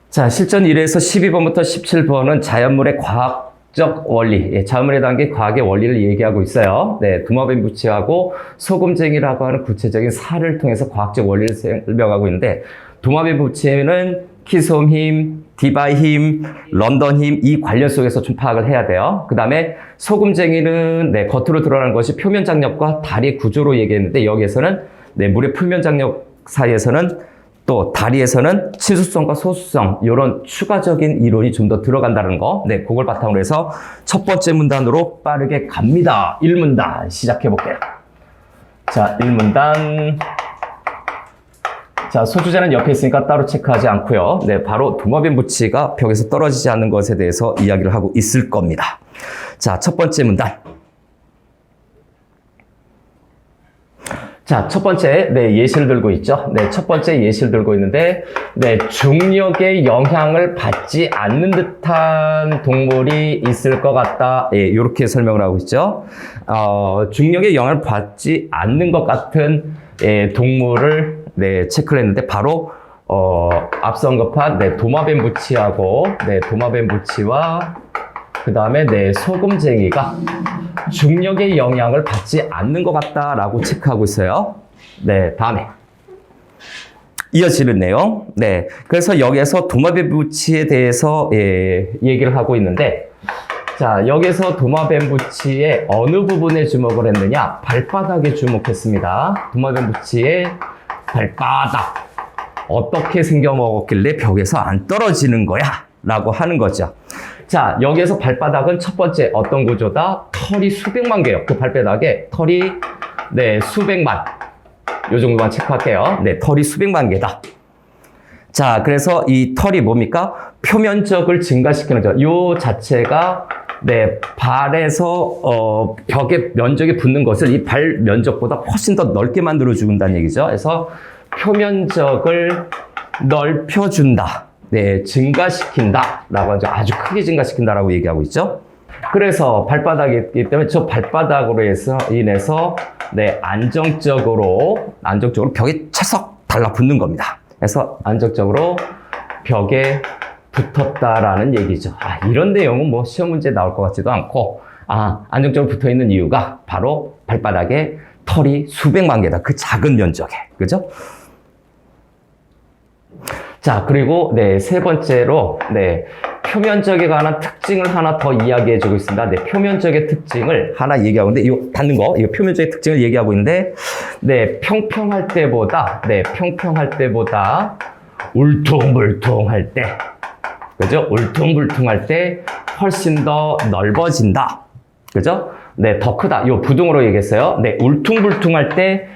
자, 실전 1에서 12번부터 17번은 자연물의 과학적 원리, 자연물에 담긴 과학의 원리를 얘기하고 있어요. 네, 도마뱀부치하고 소금쟁이라고 하는 구체적인 사를 통해서 과학적 원리를 설명하고 있는데, 도마뱀부치는 키솜힘, 디바힘, 런던힘 이 관련 속에서 좀 파악을 해야 돼요. 그 다음에 소금쟁이는 겉으로 드러나는 것이 표면 장력과 다리 구조로 얘기했는데, 여기에서는 물의 표면 장력 사이에서는 또 다리에서는 치수성과 소수성 이런 추가적인 이론이 좀 더 들어간다는 거. 그걸 바탕으로 해서 첫 번째 문단으로 빠르게 갑니다. 1문단 시작해 볼게요. 자, 1문단. 자, 소주제는 옆에 있으니까 따로 체크하지 않고요. 바로 도마뱀부치가 벽에서 떨어지지 않는 것에 대해서 이야기를 하고 있을 겁니다. 자, 첫 번째 문단. 자, 첫 번째, 예시를 들고 있죠. 첫 번째 예시를 들고 있는데, 중력의 영향을 받지 않는 듯한 동물이 있을 것 같다. 이렇게 설명을 하고 있죠. 중력의 영향을 받지 않는 것 같은 동물을 체크를 했는데, 바로 앞서 언급한 도마뱀부치하고 도마뱀부치와 그 다음에 소금쟁이가 중력의 영향을 받지 않는 것 같다라고 체크하고 있어요. 다음에 이어지는 내용. 그래서 여기에서 도마뱀부치에 대해서 얘기를 하고 있는데, 자, 여기서 도마뱀부치의 어느 부분에 주목을 했느냐? 발바닥에 주목했습니다. 도마뱀부치의 발바닥. 어떻게 생겨먹었길래 벽에서 안 떨어지는 거야? 라고 하는 거죠. 자, 여기에서 발바닥은 첫 번째 어떤 구조다? 털이 수백만 개요. 그 발바닥에 털이 수백만. 요 정도만 체크할게요. 털이 수백만 개다. 자, 그래서 이 털이 뭡니까? 표면적을 증가시키는 거. 요 자체가 발에서 벽에 면적이 붙는 것을 이 발 면적보다 훨씬 더 넓게 만들어 준다는 얘기죠. 그래서 표면적을 넓혀준다. 증가시킨다 라고 하죠. 아주 크게 증가시킨다 라고 얘기하고 있죠. 그래서 발바닥이 있기 때문에 저 발바닥으로 인해서 안정적으로 벽에 찰썩 달라붙는 겁니다. 그래서 안정적으로 벽에 붙었다라는 얘기죠. 이런 내용은 뭐 시험 문제에 나올 것 같지도 않고, 안정적으로 붙어 있는 이유가 바로 발바닥에 털이 수백만 개다. 그 작은 면적에. 그죠? 자, 그리고 세 번째로 표면적에 관한 특징을 하나 더 이야기해 주고 있습니다. 표면적의 특징을 하나 얘기하고 있는데, 이거 닫는 거, 이거 표면적의 특징을 얘기하고 있는데, 평평할 때보다 울퉁불퉁할 때, 그죠? 울퉁불퉁할 때 훨씬 더 넓어진다. 그죠? 더 크다. 요 부등으로 얘기했어요. 울퉁불퉁할 때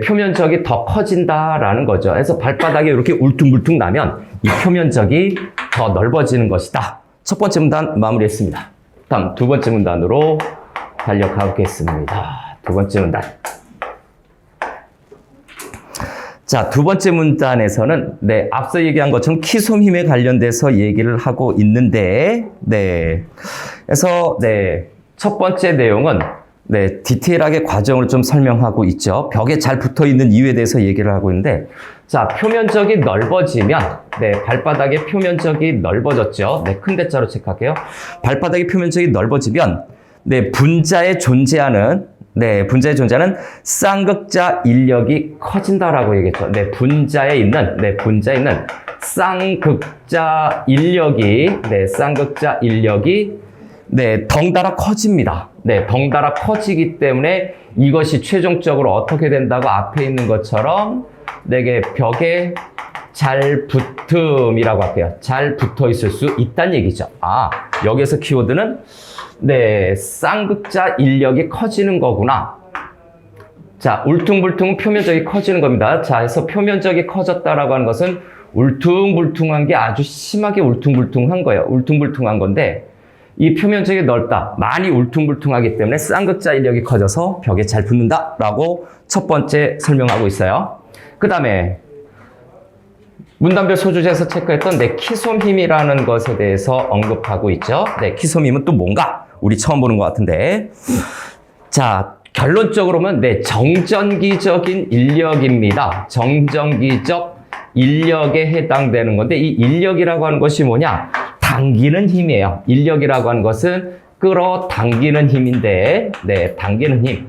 표면적이 더 커진다라는 거죠. 그래서 발바닥에 이렇게 울퉁불퉁 나면 이 표면적이 더 넓어지는 것이다. 첫 번째 문단 마무리했습니다. 다음 두 번째 문단으로 달려가겠습니다. 두 번째 문단. 자, 두 번째 문단에서는 앞서 얘기한 것처럼 키솜힘에 관련돼서 얘기를 하고 있는데, 그래서 첫 번째 내용은 디테일하게 과정을 좀 설명하고 있죠. 벽에 잘 붙어 있는 이유에 대해서 얘기를 하고 있는데, 자, 표면적이 넓어지면, 발바닥의 표면적이 넓어졌죠. 큰 대자로 체크할게요. 발바닥의 표면적이 넓어지면, 분자에 존재하는 쌍극자 인력이 커진다라고 얘기했죠. 분자에 있는 쌍극자 인력이 덩달아 커집니다. 덩달아 커지기 때문에 이것이 최종적으로 어떻게 된다고 앞에 있는 것처럼 벽에 잘 붙음이라고 할게요. 잘 붙어 있을 수 있다는 얘기죠. 여기에서 키워드는 쌍극자 인력이 커지는 거구나. 자, 울퉁불퉁은 표면적이 커지는 겁니다. 자, 그래서 표면적이 커졌다라고 하는 것은 울퉁불퉁한 게 아주 심하게 울퉁불퉁한 거예요. 울퉁불퉁한 건데, 이 표면적이 넓다, 많이 울퉁불퉁하기 때문에 쌍극자 인력이 커져서 벽에 잘 붙는다라고 첫 번째 설명하고 있어요. 그 다음에 문단별 소주제에서 체크했던 키솜힘이라는 것에 대해서 언급하고 있죠. 키솜힘은 또 뭔가? 우리 처음 보는 것 같은데. 자, 결론적으로는 정전기적인 인력입니다. 정전기적 인력에 해당되는 건데 이 인력이라고 하는 것이 뭐냐? 당기는 힘이에요. 인력이라고 하는 것은 끌어당기는 힘인데 네, 당기는 힘.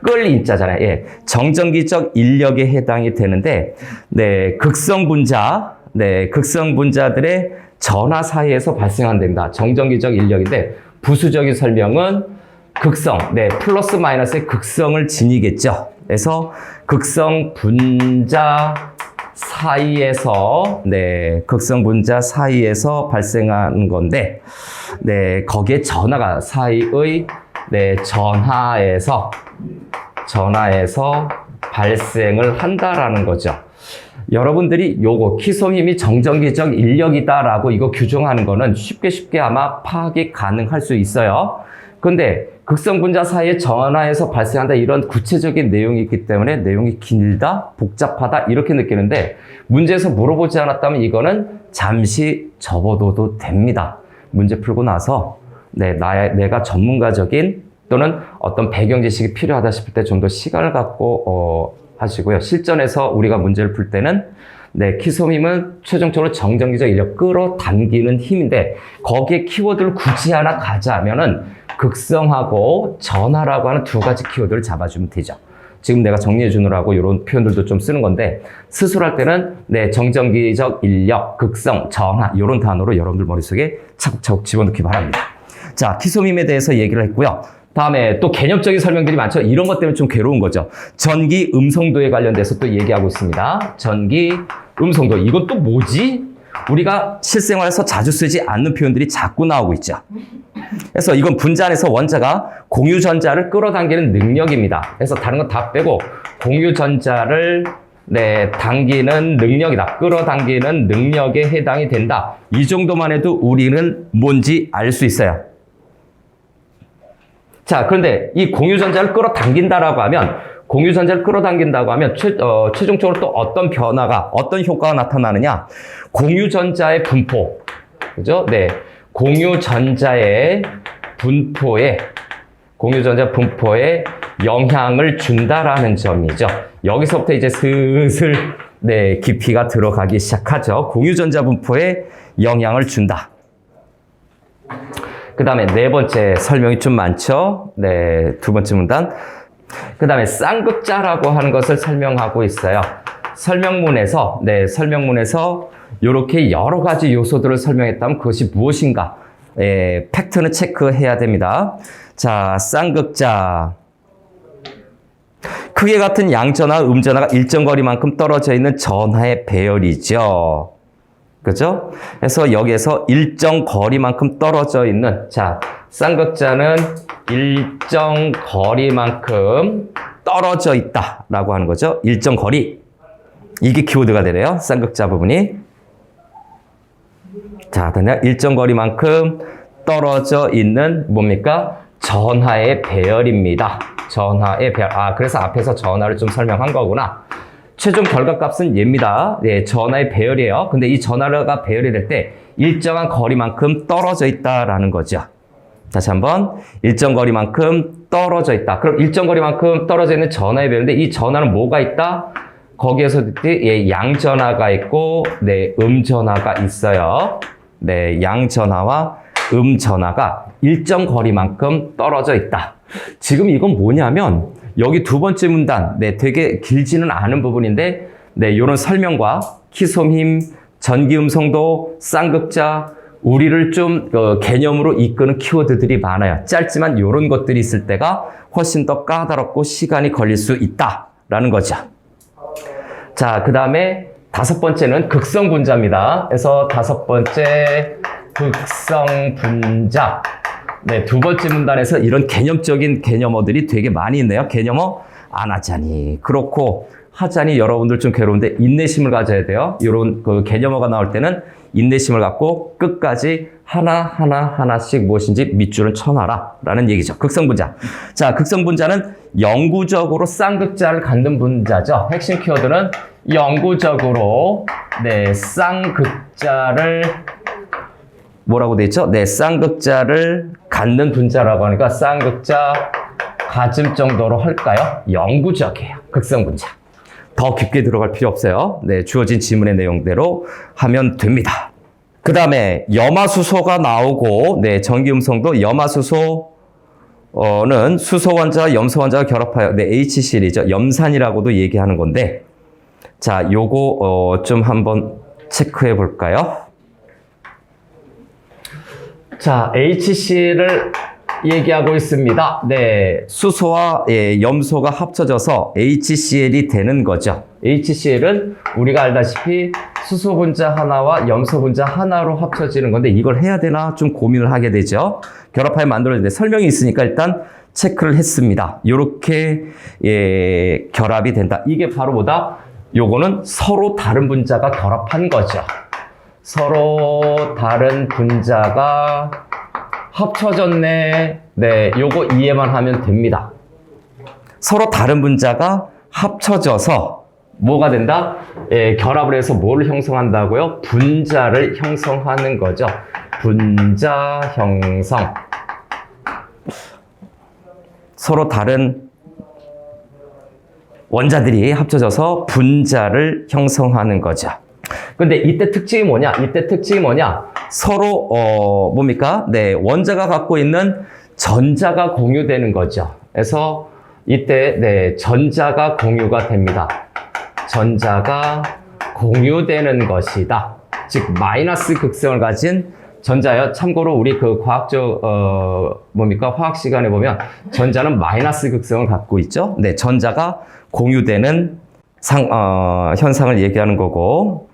끌 인자잖아요. 예. 정전기적 인력에 해당이 되는데 네, 극성분자, 네, 극성분자들의 전하 사이에서 발생한답니다. 정전기적 인력인데 부수적인 설명은 극성, 네, 플러스 마이너스의 극성을 지니겠죠. 그래서 극성 분자 사이에서, 네, 극성 분자 사이에서 발생하는 건데, 네, 거기에 전하가 사이의, 네, 전하에서 발생을 한다라는 거죠. 여러분들이 요거 키솜힘이 정전기적 인력이다라고 이거 규정하는 거는 쉽게 아마 파악이 가능할 수 있어요. 근데 극성분자 사이에 전하에서 발생한다 이런 구체적인 내용이 있기 때문에 내용이 길다, 복잡하다 이렇게 느끼는데 문제에서 물어보지 않았다면 이거는 잠시 접어둬도 됩니다. 문제 풀고 나서 네, 내가 전문가적인 또는 어떤 배경 지식이 필요하다 싶을 때 좀 더 시간을 갖고 하시고요. 실전에서 우리가 문제를 풀 때는 네, 키솜힘은 최종적으로 정전기적 인력 끌어당기는 힘인데 거기에 키워드를 굳이 하나 가자면은 극성하고 전하라고 하는 두 가지 키워드를 잡아주면 되죠. 지금 내가 정리해 주느라고 이런 표현들도 좀 쓰는 건데 수술할 때는 네, 정전기적 인력, 극성, 전하 이런 단어로 여러분들 머릿속에 차곡차곡 집어넣기 바랍니다. 자, 키솜힘에 대해서 얘기를 했고요. 다음에 또 개념적인 설명들이 많죠. 이런 것 때문에 좀 괴로운 거죠. 전기 음성도에 관련돼서 또 얘기하고 있습니다. 전기 음성도. 이건 또 뭐지? 우리가 실생활에서 자주 쓰지 않는 표현들이 자꾸 나오고 있죠. 그래서 이건 분자 안에서 원자가 공유전자를 끌어당기는 능력입니다. 그래서 다른 건 다 빼고 공유전자를 네, 당기는 능력이다. 끌어당기는 능력에 해당이 된다. 이 정도만 해도 우리는 뭔지 알 수 있어요. 자, 그런데 이 공유전자를 끌어당긴다고 하면 최종적으로 또 어떤 변화가, 어떤 효과가 나타나느냐? 공유전자의 분포. 그죠? 네. 공유전자 분포에 영향을 준다라는 점이죠. 여기서부터 이제 슬슬, 네, 깊이가 들어가기 시작하죠. 공유전자 분포에 영향을 준다. 그 다음에 네 번째 설명이 좀 많죠. 네, 두 번째 문단. 그 다음에 쌍극자라고 하는 것을 설명하고 있어요. 설명문에서 이렇게 여러 가지 요소들을 설명했다면 그것이 무엇인가? 팩트는 체크해야 됩니다. 자, 쌍극자. 크게 같은 양전하, 음전하가 일정 거리만큼 떨어져 있는 전하의 배열이죠. 그죠? 그래서 여기에서 일정 거리만큼 떨어져 있는, 자, 쌍극자는 일정 거리만큼 떨어져 있다라고 하는 거죠. 일정 거리. 이게 키워드가 되네요. 쌍극자 부분이. 자, 일정 거리만큼 떨어져 있는 뭡니까? 전하의 배열입니다. 전하의 배열. 아, 그래서 앞에서 전하를 좀 설명한 거구나. 최종 결과값은 얘입니다. 네, 전하의 배열이에요. 근데 이 전하가 배열이 될 때 일정한 거리만큼 떨어져 있다라는 거죠. 다시 한번 일정 거리만큼 떨어져 있다. 그럼 일정 거리만큼 떨어져 있는 전하의 배열인데 이 전하는 뭐가 있다? 거기에서 예, 양전하가 있고 네, 음전하가 있어요. 네, 양전하와 음전하가 일정 거리만큼 떨어져 있다. 지금 이건 뭐냐면 여기 두 번째 문단, 네, 되게 길지는 않은 부분인데, 네, 이런 설명과 키솜힘, 전기음성도, 쌍극자, 우리를 좀 개념으로 이끄는 키워드들이 많아요. 짧지만 이런 것들이 있을 때가 훨씬 더 까다롭고 시간이 걸릴 수 있다라는 거죠. 자, 그 다음에 다섯 번째는 극성분자입니다. 그래서 다섯 번째 극성분자. 네, 두 번째 문단에서 이런 개념적인 개념어들이 되게 많이 있네요. 개념어 안 하자니, 그렇고 하자니 여러분들 좀 괴로운데 인내심을 가져야 돼요. 이런 그 개념어가 나올 때는 인내심을 갖고 끝까지 하나씩 무엇인지 밑줄을 쳐놔라 라는 얘기죠. 극성분자. 자, 극성분자는 영구적으로 쌍극자를 갖는 분자죠. 핵심 키워드는 영구적으로 네, 쌍극자를 뭐라고 돼 있죠? 네, 쌍극자를 갖는 분자라고 하니까 쌍극자 가짐 정도로 할까요? 영구적이에요. 극성분자. 더 깊게 들어갈 필요 없어요. 네, 주어진 지문의 내용대로 하면 됩니다. 그 다음에 염화수소가 나오고, 네, 전기음성도 염화수소는 수소 원자와 염소 원자가 결합하여, 네, HCl이죠. 염산이라고도 얘기하는 건데, 자, 요거 좀 한번 체크해 볼까요? 자, HCl을 얘기하고 있습니다. 네, 수소와 염소가 합쳐져서 HCl이 되는 거죠. HCl은 우리가 알다시피 수소 분자 하나와 염소 분자 하나로 합쳐지는 건데 이걸 해야 되나 좀 고민을 하게 되죠. 결합하여 만들어지는데 설명이 있으니까 일단 체크를 했습니다. 이렇게 결합이 된다. 이게 바로 뭐다? 요거는 서로 다른 분자가 결합한 거죠. 서로 다른 분자가 합쳐졌네. 네, 요거 이해만 하면 됩니다. 서로 다른 분자가 합쳐져서 뭐가 된다? 결합을 해서 뭘 형성한다고요? 분자를 형성하는 거죠. 분자 형성. 서로 다른 원자들이 합쳐져서 분자를 형성하는 거죠. 근데 이때 특징이 뭐냐? 서로 뭡니까? 네, 원자가 갖고 있는 전자가 공유되는 거죠. 그래서 이때 네, 전자가 공유가 됩니다. 전자가 공유되는 것이다. 즉 마이너스 극성을 가진 전자요. 참고로 우리 그 과학적 화학 시간에 보면 전자는 마이너스 극성을 갖고 있죠. 네, 전자가 공유되는 현상을 얘기하는 거고.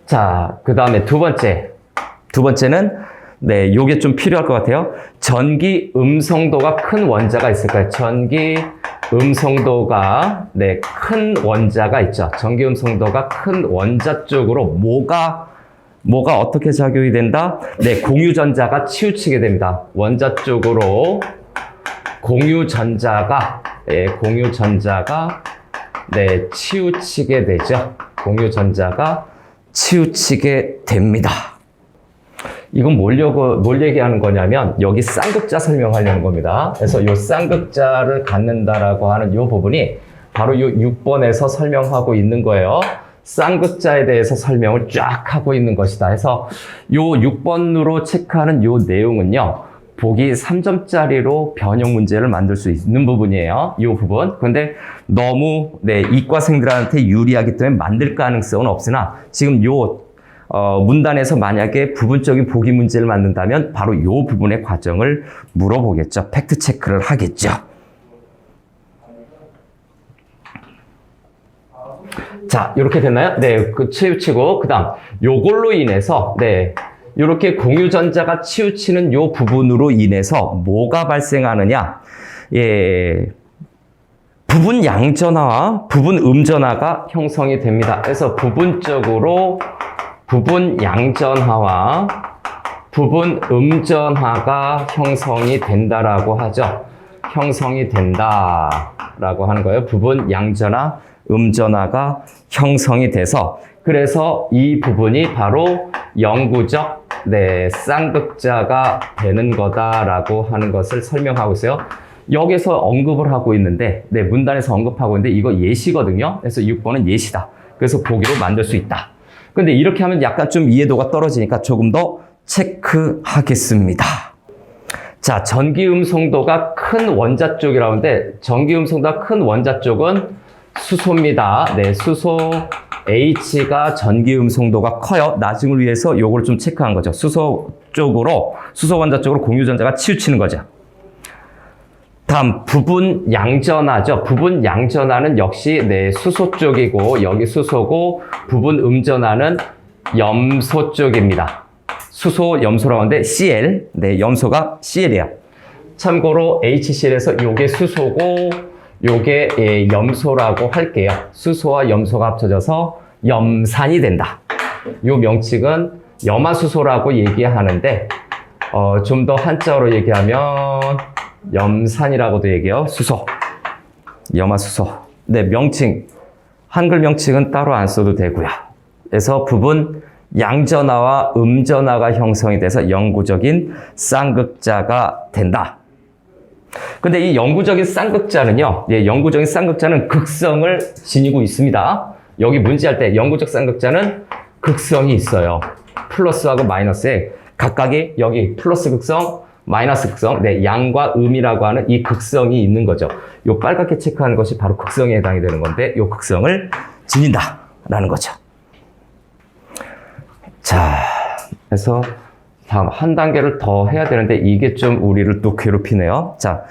자, 그 다음에 두 번째는 네, 요게 좀 필요할 것 같아요. 전기 음성도가 큰 원자가 있을까요? 전기 음성도가 네, 큰 원자가 있죠. 전기 음성도가 큰 원자 쪽으로 뭐가 어떻게 작용이 된다? 네, 공유전자가 치우치게 됩니다. 원자 쪽으로 공유전자가 네, 치우치게 되죠. 공유전자가 치우치게 됩니다. 이건 뭘 얘기하는 거냐면 여기 쌍극자 설명하려는 겁니다. 그래서 이 쌍극자를 갖는다라고 하는 이 부분이 바로 이 6번에서 설명하고 있는 거예요. 쌍극자에 대해서 설명을 쫙 하고 있는 것이다. 해서 이 6번으로 체크하는 이 내용은요. 보기 3점짜리로 변형 문제를 만들 수 있는 부분이에요. 이 부분. 근데 너무 네, 이과생들한테 유리하기 때문에 만들 가능성은 없으나 지금 요 문단에서 만약에 부분적인 보기 문제를 만든다면 바로 이 부분의 과정을 물어보겠죠. 팩트 체크를 하겠죠. 자, 이렇게 됐나요? 네, 그 치우치고 그다음 요걸로 인해서 네, 이렇게 공유전자가 치우치는 요 부분으로 인해서 뭐가 발생하느냐? 부분 양전하와 부분 음전하가 형성이 됩니다. 그래서 부분적으로 부분 양전하와 부분 음전하가 형성이 된다라고 하죠. 형성이 된다라고 하는 거예요. 부분 양전하, 음전하가 형성이 돼서 그래서 이 부분이 바로 영구적 네, 쌍극자가 되는 거다라고 하는 것을 설명하고 있어요. 여기서 언급을 하고 있는데 네, 문단에서 언급하고 있는데 이거 예시거든요. 그래서 6번은 예시다. 그래서 보기로 만들 수 있다. 근데 이렇게 하면 약간 좀 이해도가 떨어지니까 조금 더 체크하겠습니다. 자, 전기음성도가 큰 원자 쪽이라고 하는데 전기음성도가 큰 원자 쪽은 수소입니다. 네, 수소 H가 전기음성도가 커요. 나중을 위해서 요걸 좀 체크한 거죠. 수소 원자 쪽으로 공유전자가 치우치는 거죠. 다음 부분 양전하죠. 부분 양전하는 역시 네, 수소 쪽이고 여기 수소고 부분 음전하는 염소 쪽입니다. 수소 염소라고 하는데 Cl, 네, 염소가 Cl이에요. 참고로 HCl에서 요게 수소고 요게 염소라고 할게요. 수소와 염소가 합쳐져서 염산이 된다. 요 명칭은 염화수소라고 얘기하는데 좀 더 한자어로 얘기하면 염산이라고도 얘기해요. 수소, 염화수소. 네, 명칭, 한글 명칭은 따로 안 써도 되고요. 그래서 부분 양전하와 음전하가 형성이 돼서 영구적인 쌍극자가 된다. 근데 이 영구적인 쌍극자는요, 예, 영구적인 쌍극자는 극성을 지니고 있습니다. 여기 문제할 때 영구적 쌍극자는 극성이 있어요. 플러스하고 마이너스에 각각이 여기 플러스 극성, 마이너스 극성, 네, 양과 음이라고 하는 이 극성이 있는 거죠. 요 빨갛게 체크하는 것이 바로 극성에 해당이 되는 건데, 요 극성을 지닌다라는 거죠. 자, 그래서 다음 한 단계를 더 해야 되는데 이게 좀 우리를 또 괴롭히네요. 자,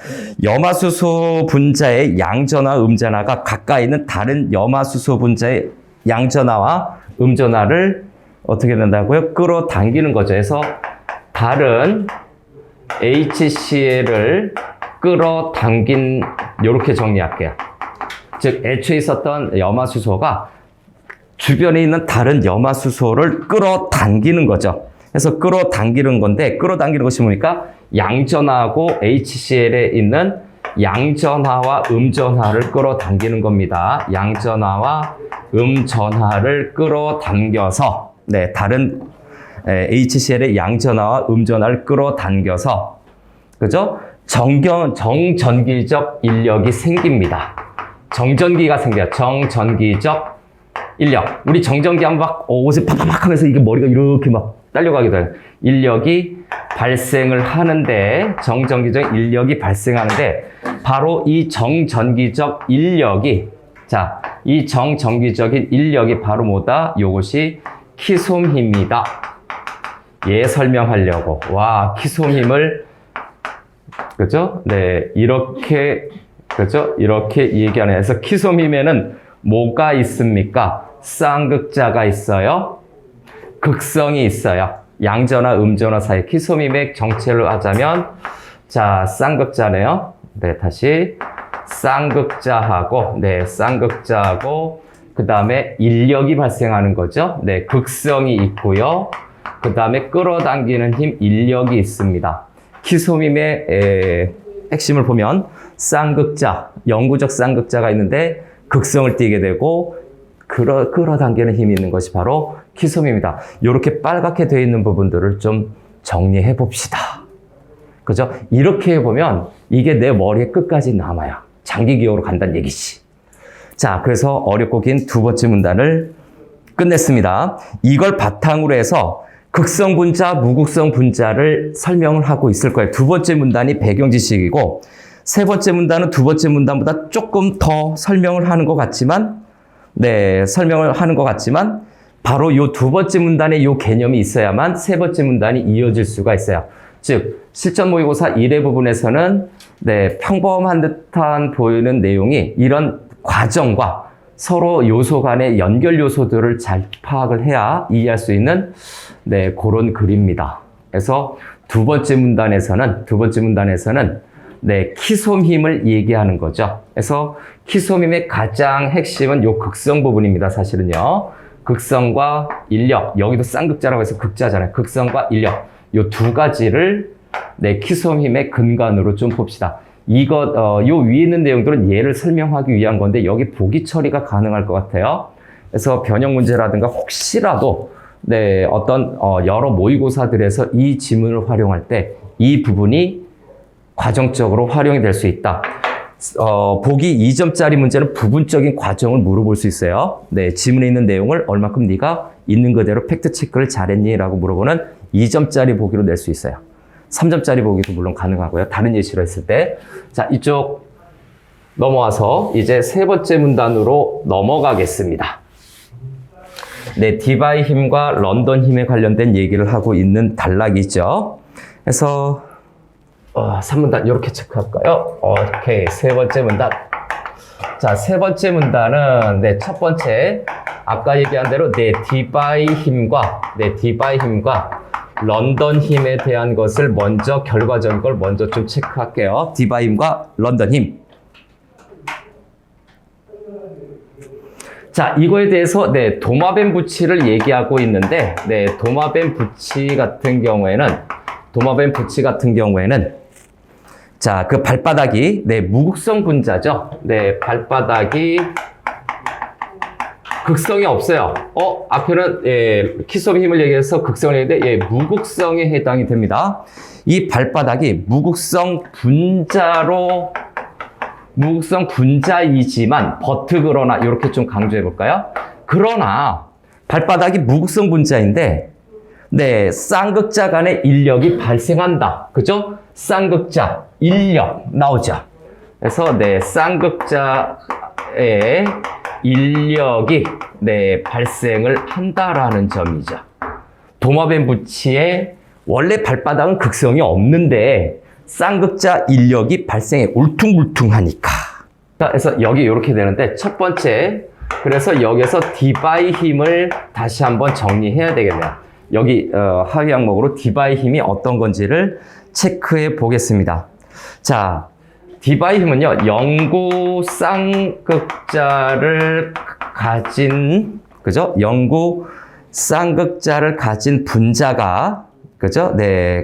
염화수소 분자의 양전화, 음전화가 가까이 있는 다른 염화수소 분자의 양전화와 음전화를 어떻게 된다고요? 끌어당기는 거죠. 그래서 다른 HCl을 끌어당긴, 이렇게 정리할게요. 즉, 애초에 있었던 염화수소가 주변에 있는 다른 염화수소를 끌어당기는 거죠. 그래서 끌어당기는 건데, 끌어당기는 것이 뭡니까? 양전하고 HCl에 있는 양전하와 음전하를 끌어당기는 겁니다. 양전하와 음전하를 끌어당겨서, 네, 다른 HCl의 양전하와 음전하를 끌어당겨서, 그죠? 정전기적 인력이 생깁니다. 정전기가 생겨요. 정전기적 인력. 우리 정전기 하면 막 옷에 팍팍 하면서 이게 머리가 이렇게 막 딸려가기도 해요. 인력이 발생을 하는데, 정전기적 인력이 발생하는데, 바로 이 정전기적 인력이, 자, 이 정전기적인 인력이 바로 뭐다? 요것이 키솜힘이다. 얘 설명하려고. 와, 키솜힘을, 그죠? 네, 이렇게, 그죠? 이렇게 얘기하네. 그래서 키솜힘에는 뭐가 있습니까? 쌍극자가 있어요. 극성이 있어요. 양전화, 음전화 사이 키솜힘의 정체를 하자면, 자, 쌍극자네요. 네, 다시. 쌍극자하고, 네, 쌍극자하고, 그 다음에 인력이 발생하는 거죠. 네, 극성이 있고요. 그 다음에 끌어당기는 힘, 인력이 있습니다. 키솜힘의 핵심을 보면, 쌍극자, 영구적 쌍극자가 있는데, 극성을 띠게 되고, 끌어당기는 힘이 있는 것이 바로 키솜입니다. 이렇게 빨갛게 되어 있는 부분들을 좀 정리해 봅시다. 그죠? 이렇게 해보면 이게 내 머리에 끝까지 남아요. 장기 기억으로 간다는 얘기지. 자, 그래서 어렵고 긴 두 번째 문단을 끝냈습니다. 이걸 바탕으로 해서 극성 분자, 무극성 분자를 설명을 하고 있을 거예요. 두 번째 문단이 배경 지식이고, 세 번째 문단은 두 번째 문단보다 조금 더 설명을 하는 것 같지만, 네, 설명을 하는 것 같지만, 바로 요 두 번째 문단에 요 개념이 있어야만 세 번째 문단이 이어질 수가 있어요. 즉, 실전 모의고사 1회 부분에서는, 네, 평범한 듯한 보이는 내용이 이런 과정과 서로 요소 간의 연결 요소들을 잘 파악을 해야 이해할 수 있는, 네, 그런 글입니다. 그래서 두 번째 문단에서는, 네, 키솜힘을 얘기하는 거죠. 그래서 키솜힘의 가장 핵심은 요 극성 부분입니다. 사실은요. 극성과 인력, 여기도 쌍극자라고 해서 극자잖아요. 극성과 인력, 요 두 가지를, 네, 키솜힘의 근간으로 좀 봅시다. 요 위에 있는 내용들은 얘를 설명하기 위한 건데, 여기 보기 처리가 가능할 것 같아요. 그래서 변형 문제라든가 혹시라도, 네, 어떤, 여러 모의고사들에서 이 지문을 활용할 때 이 부분이 과정적으로 활용이 될 수 있다. 보기 2점짜리 문제는 부분적인 과정을 물어볼 수 있어요. 네, 지문에 있는 내용을 얼마큼 네가 있는 그대로 팩트 체크를 잘했니? 라고 물어보는 2점짜리 보기로 낼 수 있어요. 3점짜리 보기도 물론 가능하고요. 다른 예시로 했을 때. 자, 이쪽 넘어와서 이제 세 번째 문단으로 넘어가겠습니다. 네, 디바이 힘과 런던 힘에 관련된 얘기를 하고 있는 단락이죠. 그래서 3문단 이렇게 체크할까요? 오케이, 세 번째 문단. 자, 세 번째 문단은, 네, 첫 번째 아까 얘기한 대로 디바이 힘과 런던 힘에 대한 것을 먼저, 결과적인 걸 먼저 좀 체크할게요. 디바이 힘과 런던 힘. 자, 이거에 대해서, 네, 도마뱀 부치를 얘기하고 있는데, 네, 도마뱀 부치 같은 경우에는, 자, 그 발바닥이, 네, 무극성 분자죠. 네, 발바닥이 극성이 없어요. 앞에는 키스업의 힘을 얘기해서 극성을 얘기했는데 무극성에 해당이 됩니다. 이 발바닥이 무극성 분자이지만 버트그러나 이렇게 좀 강조해 볼까요? 그러나 발바닥이 무극성 분자인데 쌍극자 간의 인력이 발생한다. 그죠? 쌍극자 인력 나오죠. 그래서 쌍극자의 인력이 발생을 한다라는 점이죠. 도마뱀부치의 원래 발바닥은 극성이 없는데 쌍극자 인력이 발생해 울퉁불퉁하니까. 그래서 여기 이렇게 되는데 첫 번째, 그래서 여기서 디바의 힘을 다시 한번 정리해야 되겠네요. 여기 하위 항목으로 디바의 힘이 어떤 건지를 체크해 보겠습니다. 자, 디바의 힘은요, 영구 쌍극자를 가진, 그죠? 영구 쌍극자를 가진 분자가, 그죠?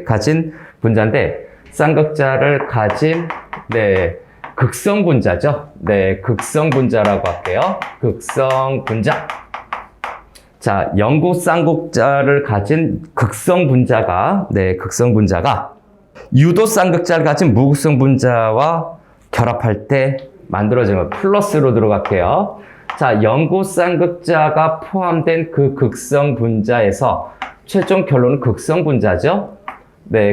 가진 분자인데, 쌍극자를 가진, 극성 분자죠? 극성 분자라고 할게요. 극성 분자. 자, 영구 쌍극자를 가진 극성 분자가, 유도 쌍극자를 가진 무극성 분자와 결합할 때 만들어지는 플러스로 들어갈게요. 자, 영구 쌍극자가 포함된 그 극성 분자에서 최종 결론은 극성 분자죠.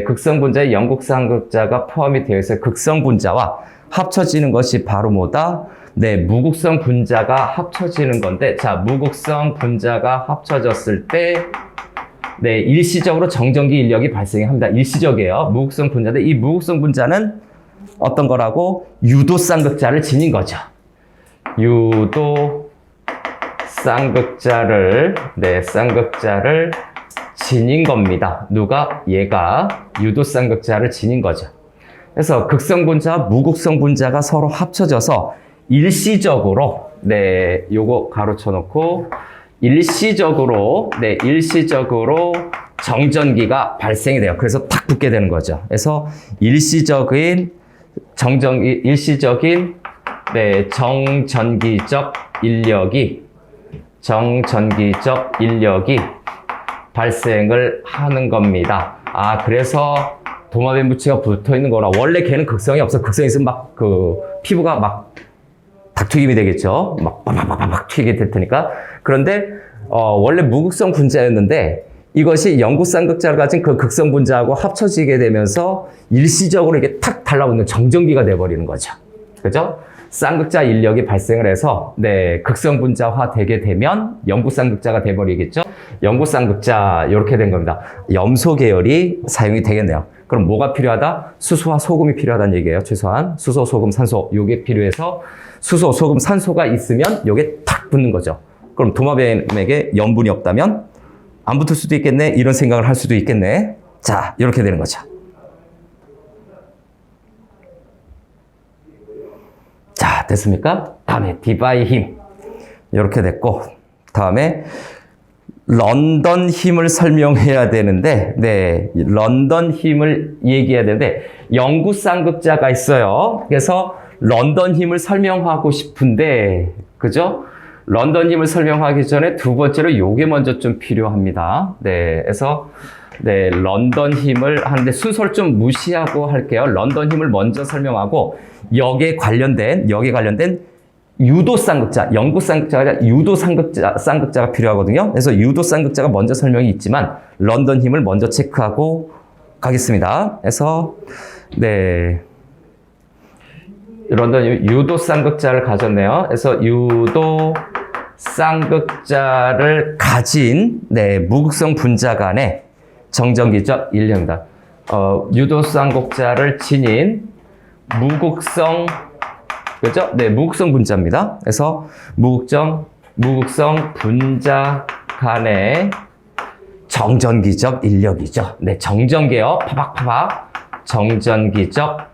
극성 분자에 영구 쌍극자가 포함이 되어 있어요. 극성 분자와 합쳐지는 것이 바로 뭐다? 무극성 분자가 합쳐지는 건데, 자, 무극성 분자가 합쳐졌을 때 일시적으로 정전기 인력이 발생합니다. 일시적이에요. 무극성 분자인데 이 무극성 분자는 어떤 거라고? 유도 쌍극자를 지닌 거죠. 유도 쌍극자를 지닌 겁니다. 누가? 얘가 유도 쌍극자를 지닌 거죠. 그래서 극성 분자와 무극성 분자가 서로 합쳐져서 일시적으로 요거 가로쳐 놓고 일시적으로 정전기가 발생이 돼요. 그래서 탁 붙게 되는 거죠. 그래서 일시적인 정전기적 인력이 발생을 하는 겁니다. 그래서 도마뱀부치가 붙어 있는 거라. 원래 걔는 극성이 없어. 극성이 있으면 막 피부가 막 닭튀김이 되겠죠. 막 튀게 될 테니까. 그런데 원래 무극성 분자였는데 이것이 영구 쌍극자를 가진 그 극성 분자하고 합쳐지게 되면서 일시적으로 이게 탁 달라붙는 정전기가 돼버리는 거죠. 그죠? 쌍극자 인력이 발생을 해서 극성 분자화 되게 되면 영구 쌍극자가 돼버리겠죠. 영구 쌍극자 이렇게 된 겁니다. 염소 계열이 사용이 되겠네요. 그럼 뭐가 필요하다? 수소와 소금이 필요하다는 얘기예요. 최소한 수소, 소금, 산소 요게 필요해서 수소, 소금, 산소가 있으면 요게 탁 붙는 거죠. 그럼 도마뱀에게 염분이 없다면 안 붙을 수도 있겠네. 이런 생각을 할 수도 있겠네. 자, 이렇게 되는 거죠. 자, 됐습니까? 다음에 디바의 힘. 이렇게 됐고, 다음에 런던 힘을 설명해야 되는데, 런던 힘을 얘기해야 되는데, 영구 쌍극자가 있어요. 그래서 런던 힘을 설명하고 싶은데, 그죠? 런던 힘을 설명하기 전에 두 번째로 요게 먼저 좀 필요합니다. 그래서 런던 힘을 하는데 순서를 좀 무시하고 할게요. 런던 힘을 먼저 설명하고 여기에 관련된 유도 쌍극자, 영구 쌍극자가 아니라 유도 쌍극자가 필요하거든요. 그래서 유도 쌍극자가 먼저 설명이 있지만 런던 힘을 먼저 체크하고 가겠습니다. 그래서 런던 유도 쌍극자를 가졌네요. 그래서 유도 쌍극자를 가진 무극성 분자 간의 정전기적 인력입니다. 유도 쌍극자를 지닌 무극성, 그죠? 무극성 분자입니다. 그래서 무극성 분자 간의 정전기적 인력이죠. 정전기요. 파박파박. 정전기적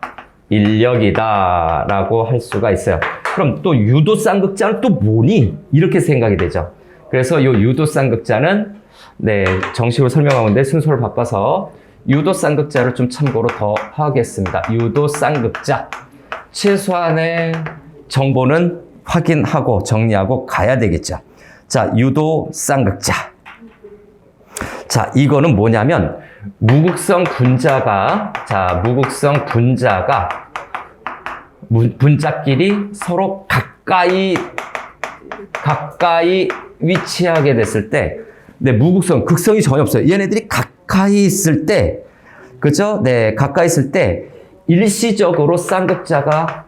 인력이다라고 할 수가 있어요. 그럼 또 유도 쌍극자는 또 뭐니? 이렇게 생각이 되죠. 그래서 이 유도 쌍극자는 정식으로 설명하는데 순서를 바꿔서 유도 쌍극자를 좀 참고로 더 하겠습니다. 유도 쌍극자. 최소한의 정보는 확인하고 정리하고 가야 되겠죠. 자, 유도 쌍극자. 자, 이거는 뭐냐면 무극성 분자가 분자끼리 서로 가까이 위치하게 됐을 때, 네, 무극성, 극성이 전혀 없어요. 얘네들이 가까이 있을 때, 그죠? 네, 가까이 있을 때 일시적으로 쌍극자가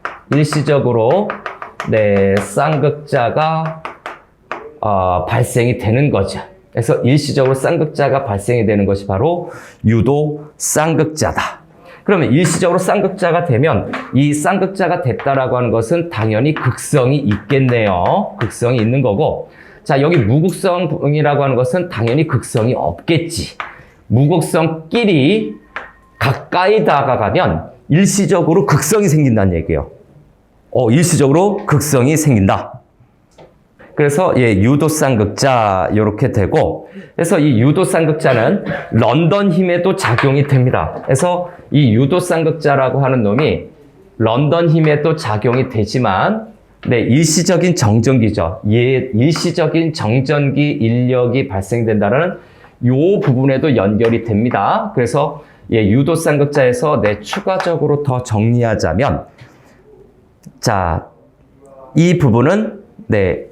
발생이 되는 거죠. 그래서 일시적으로 쌍극자가 발생이 되는 것이 바로 유도 쌍극자다. 그러면 일시적으로 쌍극자가 되면 이 쌍극자가 됐다라고 하는 것은 당연히 극성이 있겠네요. 극성이 있는 거고, 자, 여기 무극성이라고 하는 것은 당연히 극성이 없겠지. 무극성끼리 가까이 다가가면 일시적으로 극성이 생긴다는 얘기예요. 일시적으로 극성이 생긴다. 그래서 유도 쌍극자 이렇게 되고, 그래서 이 유도 쌍극자는 런던 힘에도 작용이 됩니다. 그래서 이 유도 쌍극자라고 하는 놈이 런던 힘에도 작용이 되지만, 네, 일시적인 정전기죠. 일시적인 정전기 인력이 발생된다는 요 부분에도 연결이 됩니다. 그래서 유도 쌍극자에서 추가적으로 더 정리하자면, 자, 이 부분은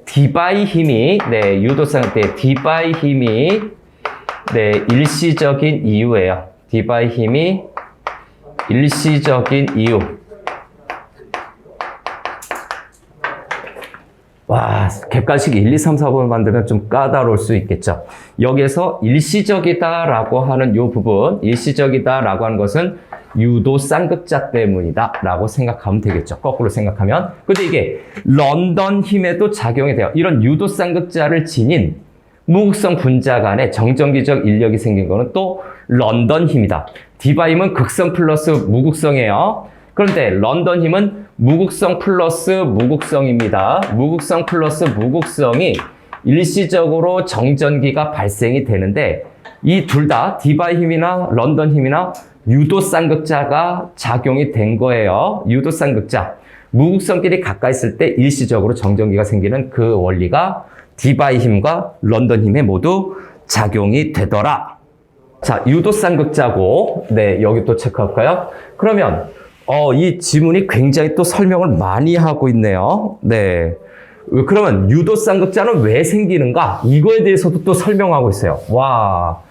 디바이 힘이, 유도쌍극자의 디바이 힘이, 일시적인 이유예요. 디바이 힘이 일시적인 이유. 와, 객관식 1, 2, 3, 4번을 만들면 좀 까다로울 수 있겠죠. 여기에서 일시적이다라고 하는 이 부분, 일시적이다라고 하는 것은 유도 쌍극자 때문이다 라고 생각하면 되겠죠. 거꾸로 생각하면. 근데 이게 런던 힘에도 작용이 돼요. 이런 유도 쌍극자를 지닌 무극성 분자 간에 정전기적 인력이 생긴 거는 또 런던 힘이다. 디바 힘은 극성 플러스 무극성이에요. 그런데 런던 힘은 무극성 플러스 무극성입니다. 무극성 플러스 무극성이 일시적으로 정전기가 발생이 되는데, 이 둘 다 디바 힘이나 런던 힘이나 유도 쌍극자가 작용이 된 거예요. 유도 쌍극자. 무극성끼리 가까이 있을 때 일시적으로 정전기가 생기는 그 원리가 디바이 힘과 런던 힘에 모두 작용이 되더라. 자, 유도 쌍극자고, 여기 또 체크할까요? 그러면 이 지문이 굉장히 또 설명을 많이 하고 있네요. 그러면 유도 쌍극자는 왜 생기는가? 이거에 대해서도 또 설명하고 있어요. 와,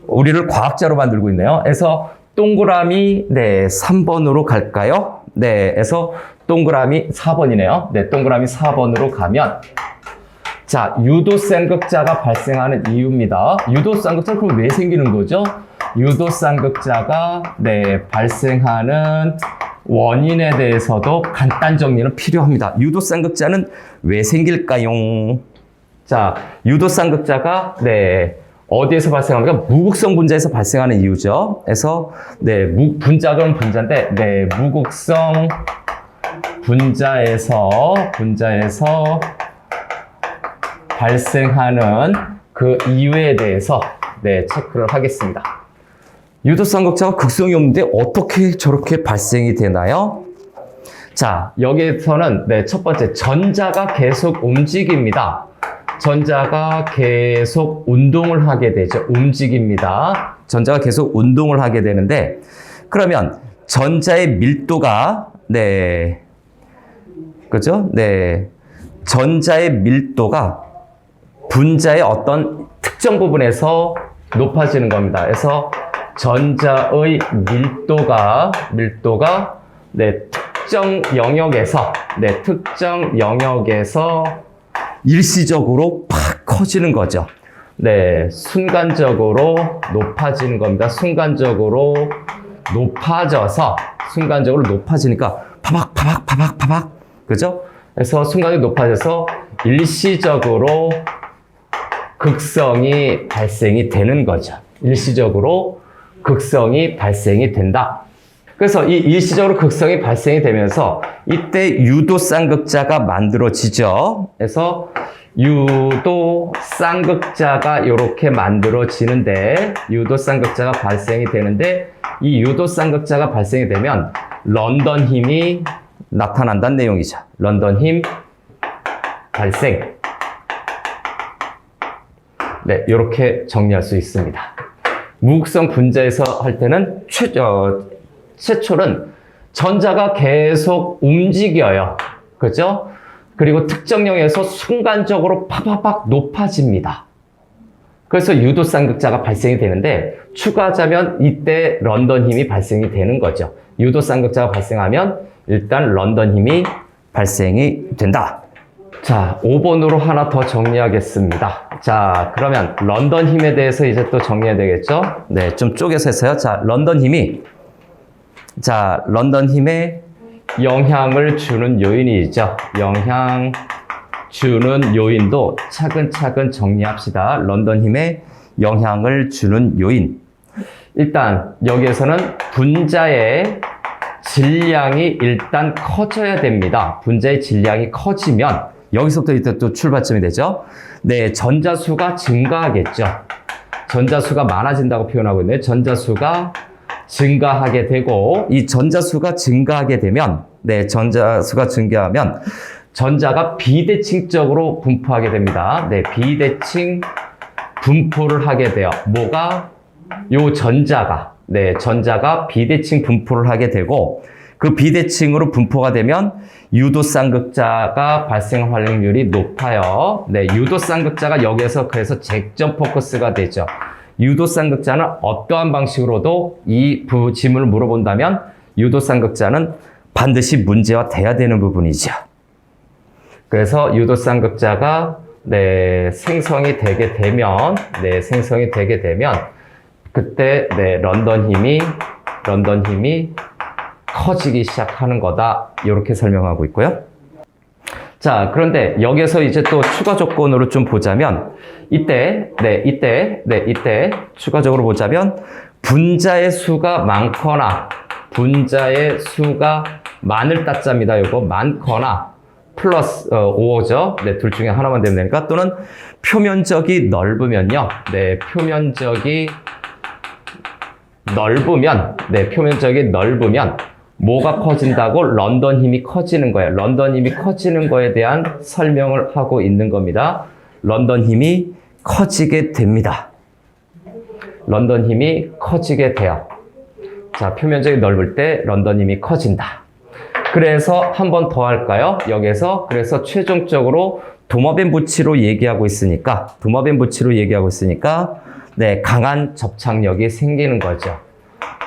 우리를 과학자로 만들고 있네요. 그래서 동그라미 3번으로 갈까요? 그래서 동그라미 4번이네요. 동그라미 4번으로 가면, 자, 유도 쌍극자가 발생하는 이유입니다. 유도 쌍극자는 그럼 왜 생기는 거죠? 유도 쌍극자가 발생하는 원인에 대해서도 간단 정리는 필요합니다. 유도 쌍극자는 왜 생길까요? 자, 유도 쌍극자가 어디에서 발생합니까? 무극성 분자에서 발생하는 이유죠. 그래서 분자는 분자인데 무극성 분자에서 발생하는 그 이유에 대해서 체크를 하겠습니다. 유도 쌍극자가 극성이 없는데 어떻게 저렇게 발생이 되나요? 자, 여기에서는 첫 번째, 전자가 계속 움직입니다. 전자가 계속 운동을 하게 되죠. 움직입니다. 전자가 계속 운동을 하게 되는데, 그러면 전자의 밀도가 그죠? 전자의 밀도가 분자의 어떤 특정 부분에서 높아지는 겁니다. 그래서 전자의 밀도가 특정 영역에서 일시적으로 팍 커지는 거죠. 순간적으로 높아지는 겁니다. 순간적으로 높아지니까 파박, 그죠? 그래서 순간적으로 높아져서 일시적으로 극성이 발생이 되는 거죠. 일시적으로 극성이 발생이 된다. 그래서 이 일시적으로 극성이 발생이 되면서 이때 유도 쌍극자가 만들어지죠. 그래서 유도 쌍극자가 이렇게 만들어지는데, 유도 쌍극자가 발생이 되는데, 이 유도 쌍극자가 발생이 되면 런던 힘이 나타난다는 내용이죠. 런던 힘 발생. 네, 이렇게 정리할 수 있습니다. 무극성 분자에서 할 때는 최초는 전자가 계속 움직여요. 그죠? 그리고 특정영에서 순간적으로 파파박 높아집니다. 그래서 유도쌍극자가 발생이 되는데 추가하자면 이때 런던 힘이 발생이 되는 거죠. 유도쌍극자가 발생하면 일단 런던 힘이 발생이 된다. 자, 5번으로 하나 더 정리하겠습니다. 자, 그러면 런던 힘에 대해서 이제 또 정리해야 되겠죠? 네, 좀 쪼개서 했어요. 자, 런던 힘에 영향을 주는 요인이죠. 영향 주는 요인도 차근차근 정리합시다. 런던 힘에 영향을 주는 요인. 일단 여기에서는 분자의 질량이 일단 커져야 됩니다. 분자의 질량이 커지면 여기서부터 이제 또 출발점이 되죠. 네, 전자수가 증가하겠죠. 전자수가 많아진다고 표현하고 있는데 전자수가 증가하게 되고 이 전자수가 증가하게 되면 전자수가 증가하면 전자가 비대칭적으로 분포하게 됩니다. 네, 비대칭 분포를 하게 돼요. 전자가 비대칭 분포를 하게 되고 그 비대칭으로 분포가 되면 유도쌍극자가 발생 확률이 높아요. 네, 유도쌍극자가 여기에서 그래서 쟁점 포커스가 되죠. 유도쌍극자는 어떠한 방식으로도 이 질문을 물어본다면 유도쌍극자는 반드시 문제화 돼야 되는 부분이죠. 그래서 유도쌍극자가 생성이 되게 되면 그때 런던 힘이 커지기 시작하는 거다. 이렇게 설명하고 있고요. 자, 그런데 여기서 이제 또 추가 조건으로 좀 보자면 이때 추가적으로 보자면 분자의 수가 많을 따짜입니다. 이거 많거나 플러스 5죠. 네, 둘 중에 하나만 되면 되니까 또는 표면적이 넓으면요. 네, 표면적이 넓으면 뭐가 커진다고? 런던 힘이 커지는 거예요. 런던 힘이 커지는 거에 대한 설명을 하고 있는 겁니다. 런던 힘이 커지게 됩니다. 런던 힘이 커지게 돼요. 자, 표면적이 넓을 때 런던 힘이 커진다. 그래서 한 번 더 할까요? 여기서 그래서 최종적으로 도마뱀 부치로 얘기하고 있으니까 강한 접착력이 생기는 거죠.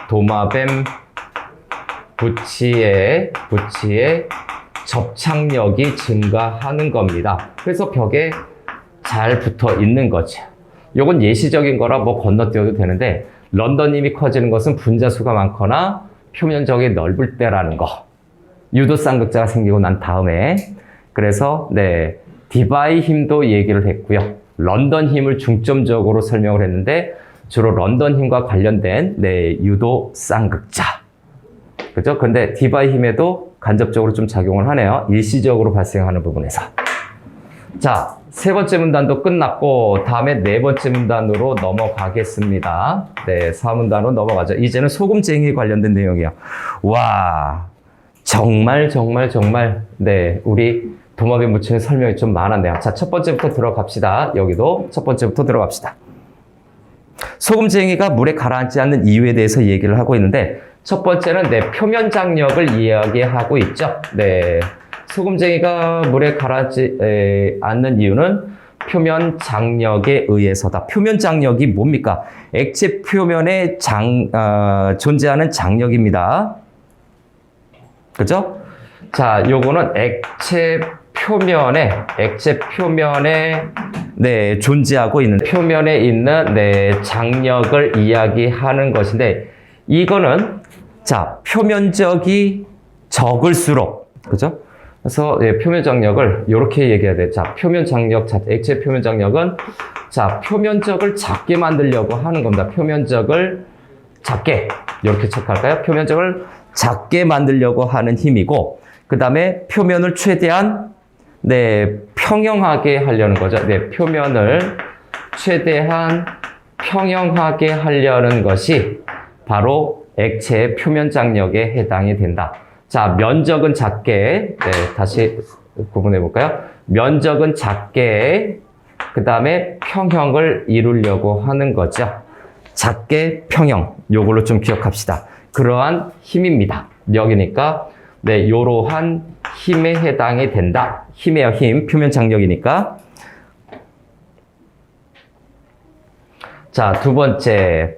도마뱀 부치의 접착력이 증가하는 겁니다. 그래서 벽에 잘 붙어 있는 거죠. 요건 예시적인 거라 뭐 건너뛰어도 되는데 런던 힘이 커지는 것은 분자수가 많거나 표면적이 넓을 때라는 거. 유도쌍극자가 생기고 난 다음에 그래서 디바이 힘도 얘기를 했고요. 런던 힘을 중점적으로 설명을 했는데 주로 런던 힘과 관련된 유도쌍극자. 그죠? 근데 디바이 힘에도 간접적으로 좀 작용을 하네요. 일시적으로 발생하는 부분에서. 자, 세 번째 문단도 끝났고 다음에 네 번째 문단으로 넘어가겠습니다. 네, 4문단으로 넘어가죠. 이제는 소금쟁이에 관련된 내용이에요. 와, 정말 우리 도마뱀 부치는 설명이 좀 많았네요. 자, 첫 번째부터 들어갑시다. 여기도 첫 번째부터 들어갑시다. 소금쟁이가 물에 가라앉지 않는 이유에 대해서 얘기를 하고 있는데 첫 번째는 표면 장력을 이야기하고 있죠. 소금쟁이가 물에 가라앉지 않는 이유는 표면 장력에 의해서다. 표면 장력이 뭡니까? 액체 표면에 존재하는 장력입니다. 그죠? 자, 요거는 액체 표면에 존재하고 있는 표면에 있는 장력을 이야기하는 것인데 이거는 자, 표면적이 적을수록 그죠? 그래서 표면 장력을 이렇게 얘기해야 돼요. 자, 표면 장력, 액체 표면 장력은 자, 표면적을 작게 만들려고 하는 겁니다. 표면적을 작게 이렇게 체크할까요? 표면적을 작게 만들려고 하는 힘이고 그 다음에 표면을 최대한 평형하게 하려는 거죠. 표면을 최대한 평형하게 하려는 것이 바로 액체의 표면 장력에 해당이 된다. 자, 면적은 작게, 다시 구분해 볼까요? 면적은 작게 그 다음에 평형을 이루려고 하는 거죠. 작게 평형, 요걸로 좀 기억합시다. 그러한 힘입니다. 여기니까 네, 요러한 힘에 해당이 된다. 힘이에요, 힘. 표면 장력이니까. 자, 두 번째.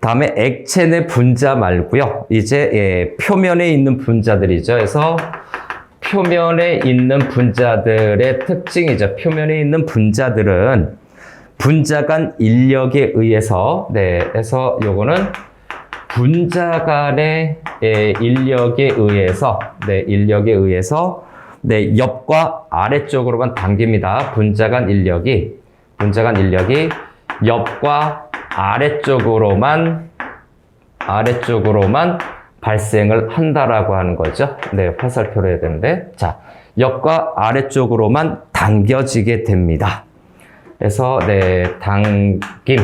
다음에 액체 내 분자 말고요. 이제 표면에 있는 분자들이죠. 그래서 표면에 있는 분자들의 특징이죠. 표면에 있는 분자들은 분자 간 인력에 의해서, 그래서 요거는 분자 간의 인력에 의해서, 옆과 아래쪽으로만 당깁니다. 분자 간 인력이 옆과 아래쪽으로만 발생을 한다라고 하는 거죠. 네, 화살표로 해야 되는데. 자, 옆과 아래쪽으로만 당겨지게 됩니다. 그래서, 네, 당김.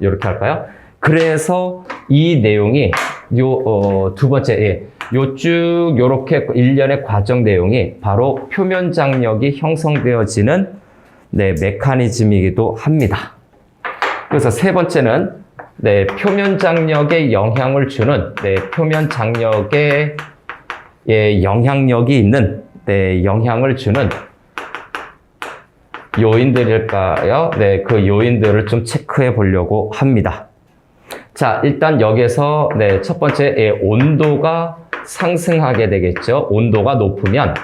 이렇게 할까요? 그래서 이 내용이, 두 번째, 요쭉 요렇게 일련의 과정 내용이 바로 표면 장력이 형성되어지는, 네, 메커니즘이기도 합니다. 그래서 세 번째는, 네, 표면 장력에 영향을 주는, 네, 표면 장력에 영향력이 있는, 네, 영향을 주는 요인들일까요? 네, 그 요인들을 좀 체크해 보려고 합니다. 자, 일단 여기서, 네, 첫 번째, 온도가 상승하게 되겠죠. 온도가 높으면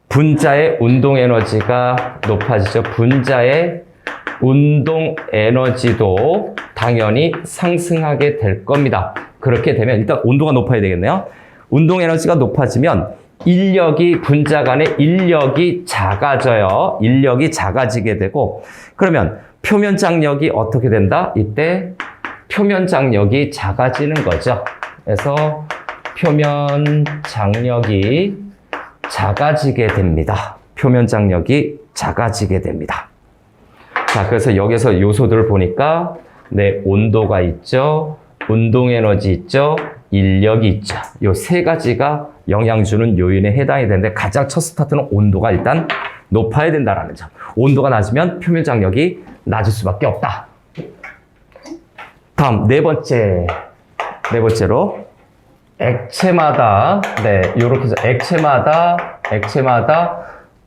분자의 운동 에너지가 높아지죠. 분자의 운동 에너지도 당연히 상승하게 될 겁니다. 그렇게 되면 일단 온도가 높아야 되겠네요. 운동 에너지가 높아지면 분자 간의 인력이 작아져요. 인력이 작아지게 되고, 그러면 표면 장력이 어떻게 된다? 이때 표면 장력이 작아지는 거죠. 그래서 표면 장력이 작아지게 됩니다. 표면 장력이 작아지게 됩니다. 자, 그래서 여기서 요소들을 보니까, 네, 온도가 있죠. 운동 에너지 있죠. 인력이 있죠. 요 세 가지가 영향 주는 요인에 해당이 되는데, 가장 첫 스타트는 온도가 일단 높아야 된다라는 점. 온도가 낮으면 표면 장력이 낮을 수밖에 없다. 다음 네 번째로 액체마다, 네, 요렇게 해서 액체마다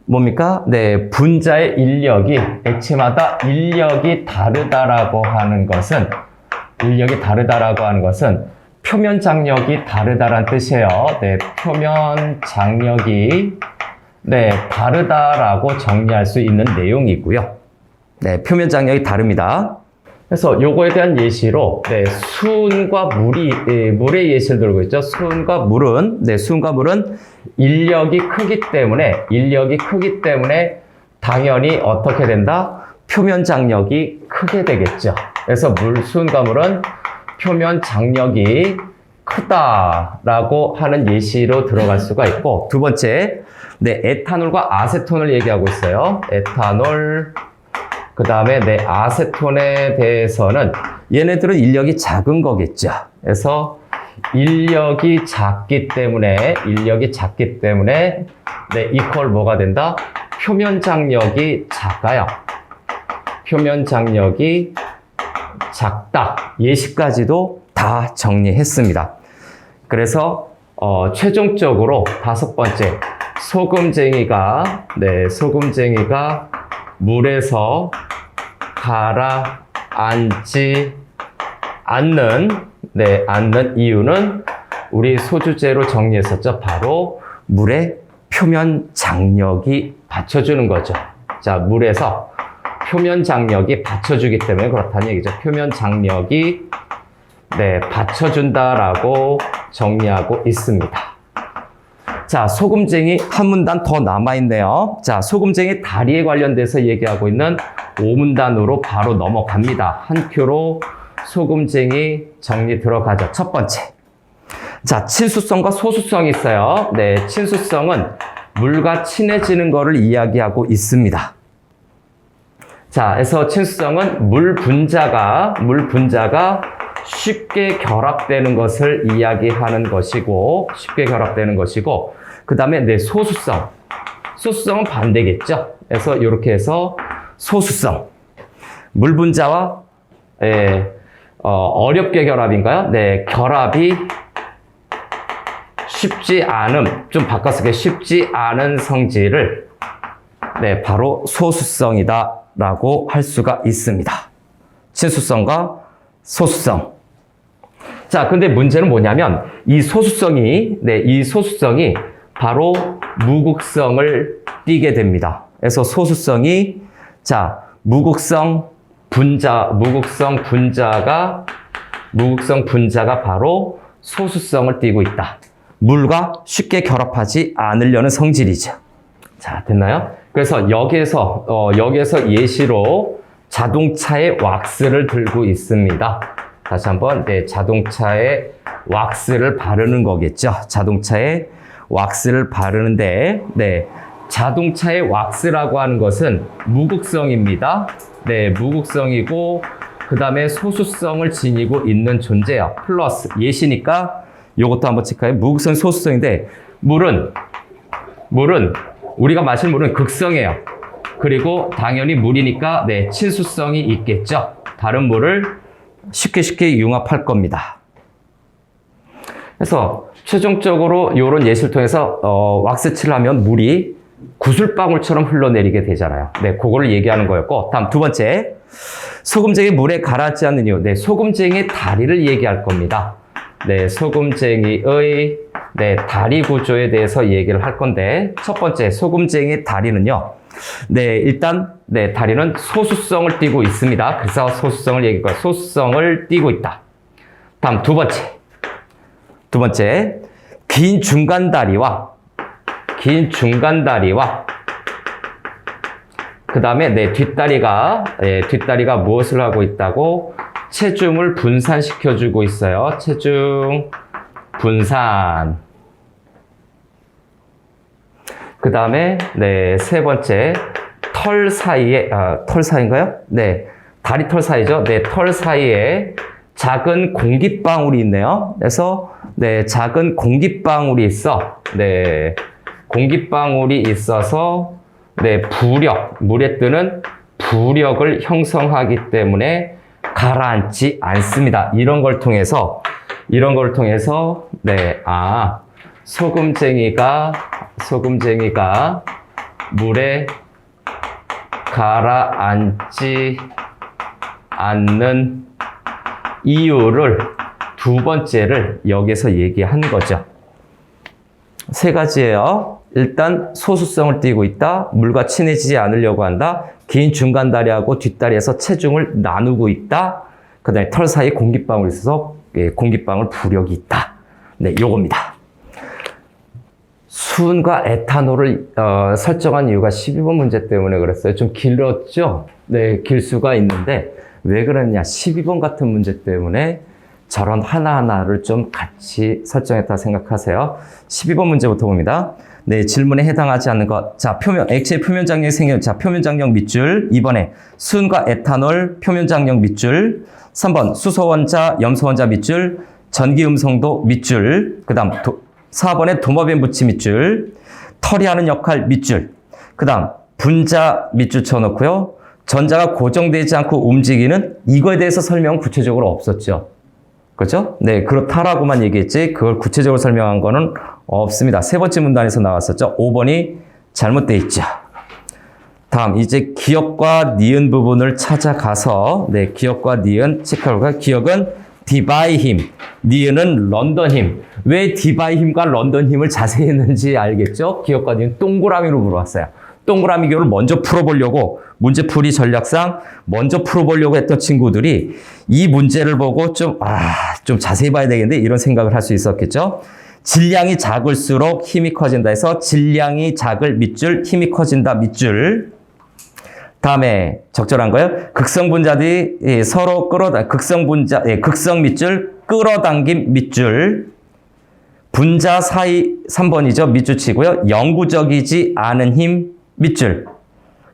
뭡니까? 네, 분자의 인력이, 액체마다 인력이 다르다라고 하는 것은 표면 장력이 다르다라는 뜻이에요. 네, 표면 장력이, 네, 다르다라고 정리할 수 있는 내용이고요. 네, 표면 장력이 다릅니다. 그래서 요거에 대한 예시로, 네, 수은과 물의 예시를 들고 있죠. 수은과 물은 인력이 크기 때문에 당연히 어떻게 된다? 표면 장력이 크게 되겠죠. 그래서 수은과 물은 표면 장력이 크다라고 하는 예시로 들어갈 수가 있고, 두 번째, 네, 에탄올과 아세톤을 얘기하고 있어요. 에탄올, 그 다음에 네, 아세톤에 대해서는 얘네들은 인력이 작은 거겠죠. 그래서 인력이 작기 때문에 네, 이퀄 뭐가 된다? 표면 장력이 작아요. 표면 장력이 작다. 예시까지도 다 정리했습니다. 그래서 최종적으로 다섯 번째, 소금쟁이가 물에서 가라앉지 않는 이유는 우리 소주제로 정리했었죠. 바로 물의 표면 장력이 받쳐주는 거죠. 자, 물에서 표면 장력이 받쳐주기 때문에 그렇다는 얘기죠. 표면 장력이, 네, 받쳐준다라고 정리하고 있습니다. 자, 소금쟁이 한 문단 더 남아있네요. 자, 소금쟁이 다리에 관련돼서 얘기하고 있는 5문단으로 바로 넘어갑니다. 한 큐로 소금쟁이 정리 들어가죠. 첫 번째. 자, 친수성과 소수성이 있어요. 네, 친수성은 물과 친해지는 것을 이야기하고 있습니다. 자, 그래서 친수성은 물 분자가 쉽게 결합되는 것을 이야기하는 것이고, 그 다음에 네, 소수성. 소수성은 반대겠죠. 그래서 이렇게 해서 소수성. 물 분자와 어렵게 결합인가요? 네, 결합이 쉽지 않음, 좀 바꿔쓰기 쉽지 않은 성질을 네, 바로 소수성이다 라고 할 수가 있습니다. 친수성과 소수성. 자, 근데 문제는 뭐냐면 이 소수성이 바로 무극성을 띠게 됩니다. 그래서 소수성이 무극성 분자가 바로 소수성을 띠고 있다. 물과 쉽게 결합하지 않으려는 성질이죠. 자, 됐나요? 그래서 여기에서 예시로 자동차의 왁스를 들고 있습니다. 다시 한번, 네, 자동차에 왁스를 바르는 거겠죠. 자동차에 왁스를 바르는데, 네, 자동차의 왁스라고 하는 것은 무극성입니다. 네, 무극성이고, 그 다음에 소수성을 지니고 있는 존재예요. 플러스, 예시니까 요것도 한번 체크해요. 무극성, 소수성인데, 물은 우리가 마실 물은 극성이에요. 그리고 당연히 물이니까 네, 친수성이 있겠죠. 다른 물을 쉽게 융합할 겁니다. 그래서 최종적으로 이런 예시를 통해서 왁스칠을 하면 물이 구슬방울처럼 흘러내리게 되잖아요. 네, 그거를 얘기하는 거였고, 다음 두 번째, 소금쟁이 물에 가라앉지 않는 이유. 네, 소금쟁이의 다리를 얘기할 겁니다. 네, 소금쟁이의 다리 구조에 대해서 얘기를 할 건데, 첫 번째, 소금쟁이의 다리는요. 네, 일단, 네, 다리는 소수성을 띠고 있습니다. 그래서 소수성을 얘기할 거예요. 소수성을 띠고 있다. 다음 두 번째, 긴 중간다리와, 그 다음에, 네, 뒷다리가 무엇을 하고 있다고? 체중을 분산시켜주고 있어요. 체중 분산. 그 다음에, 네, 세 번째, 털 사이인가요? 네, 다리 털 사이죠. 네, 털 사이에 작은 공기방울이 있네요. 그래서, 네, 작은 공기방울이 있어. 네, 공기방울이 있어서, 네, 물에 뜨는 부력을 형성하기 때문에 가라앉지 않습니다. 이런 걸 통해서, 네, 소금쟁이가 물에 가라앉지 않는 이유를 두 번째를 여기서 얘기한 거죠. 세 가지예요. 일단 소수성을 띠고 있다. 물과 친해지지 않으려고 한다. 긴 중간다리하고 뒷다리에서 체중을 나누고 있다. 그 다음에 털 사이에 공기방울이 있어서 공기방울 부력이 있다. 네, 요겁니다. 수은과 에탄올을 설정한 이유가 12번 문제 때문에 그랬어요. 좀 길었죠? 네, 길 수가 있는데 왜 그랬냐? 12번 같은 문제 때문에 저런 하나하나를 좀 같이 설정했다 생각하세요. 12번 문제부터 봅니다. 네, 질문에 해당하지 않는 것. 자, 액체의 표면장력이 생겨. 자, 표면장력 밑줄. 2번에 수은과 에탄올 표면장력 밑줄. 3번 수소원자, 염소원자 밑줄. 전기음성도 밑줄. 그 다음 4번에 도마뱀 부치 밑줄. 털이 하는 역할 밑줄. 그 다음 분자 밑줄 쳐놓고요. 전자가 고정되지 않고 움직이는 이거에 대해서 설명은 구체적으로 없었죠. 그렇죠? 네, 그렇다라고만 얘기했지 그걸 구체적으로 설명한 거는 없습니다. 세 번째 문단에서 나왔었죠. 5번이 잘못되어 있죠. 다음 이제 기역과 니은 부분을 찾아가서 네, 기역과 니은 체크할까요? 기역은 디바이힘, 니은은 런던힘. 왜 디바이힘과 런던힘을 자세히 했는지 알겠죠? 기역과 니은 동그라미로 물어봤어요. 동그라미 교를 먼저 풀어보려고 문제풀이 전략상 먼저 풀어보려고 했던 친구들이 이 문제를 보고 좀 자세히 봐야 되겠는데 이런 생각을 할 수 있었겠죠. 질량이 작을수록 힘이 커진다 해서 질량이 작을 밑줄, 힘이 커진다 밑줄. 다음에 적절한 거예요. 극성 분자들이 서로 극성 밑줄, 끌어당김 밑줄. 분자 사이 3번이죠. 밑줄 치고요. 영구적이지 않은 힘 밑줄.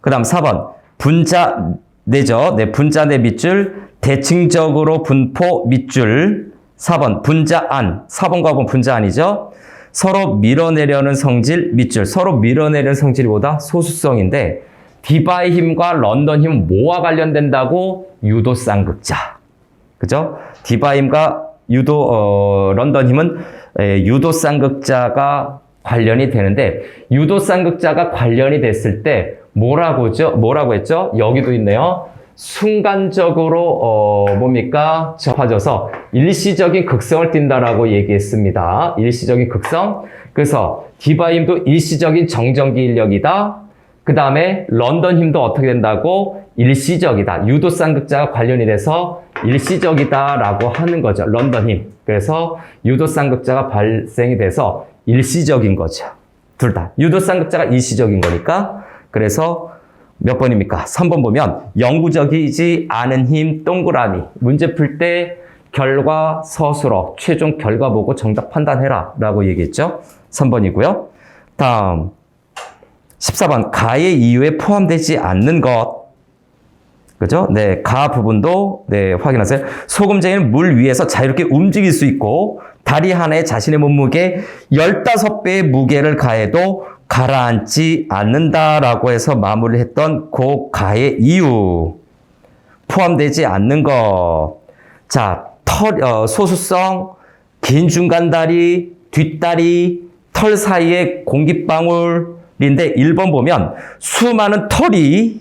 그 다음 4번 분자내죠. 네, 분자내 밑줄. 대칭적으로 분포 밑줄. 4번 분자 안. 4번과 5번 분자 안이죠. 서로 밀어내려는 성질, 밑줄. 서로 밀어내려는 성질이 뭐다? 소수성인데 디바의 힘과 런던 힘은 뭐와 관련된다고? 유도 쌍극자. 그죠? 디바의 힘과 런던 힘은 유도 쌍극자가 관련이 되는데 유도 쌍극자가 관련이 됐을 때 뭐라고 했죠? 여기도 있네요. 순간적으로 뭡니까? 접어져서 일시적인 극성을 띈다라고 얘기했습니다. 일시적인 극성. 그래서 디바의 힘도 일시적인 정전기 인력이다. 그 다음에 런던 힘도 어떻게 된다고? 일시적이다. 유도 쌍극자가 관련이 돼서 일시적이다라고 하는 거죠. 런던 힘. 그래서 유도 쌍극자가 발생이 돼서 일시적인 거죠. 둘 다. 유도 쌍극자가 일시적인 거니까. 그래서 몇 번입니까? 3번 보면 영구적이지 않은 힘 동그라미. 문제 풀 때 결과 서술어 최종 결과 보고 정답 판단해라 라고 얘기했죠. 3번이고요. 다음 14번 가의 이유에 포함되지 않는 것. 그죠? 네, 가 부분도 네, 확인하세요. 소금쟁이는 물 위에서 자유롭게 움직일 수 있고 다리 하나에 자신의 몸무게 15배의 무게를 가해도 가라앉지 않는다라고 해서 마무리를 했던 그 가의 이유. 포함되지 않는 것. 자, 소수성, 긴 중간다리, 뒷다리, 털 사이에 공기방울인데 1번 보면 수많은 털이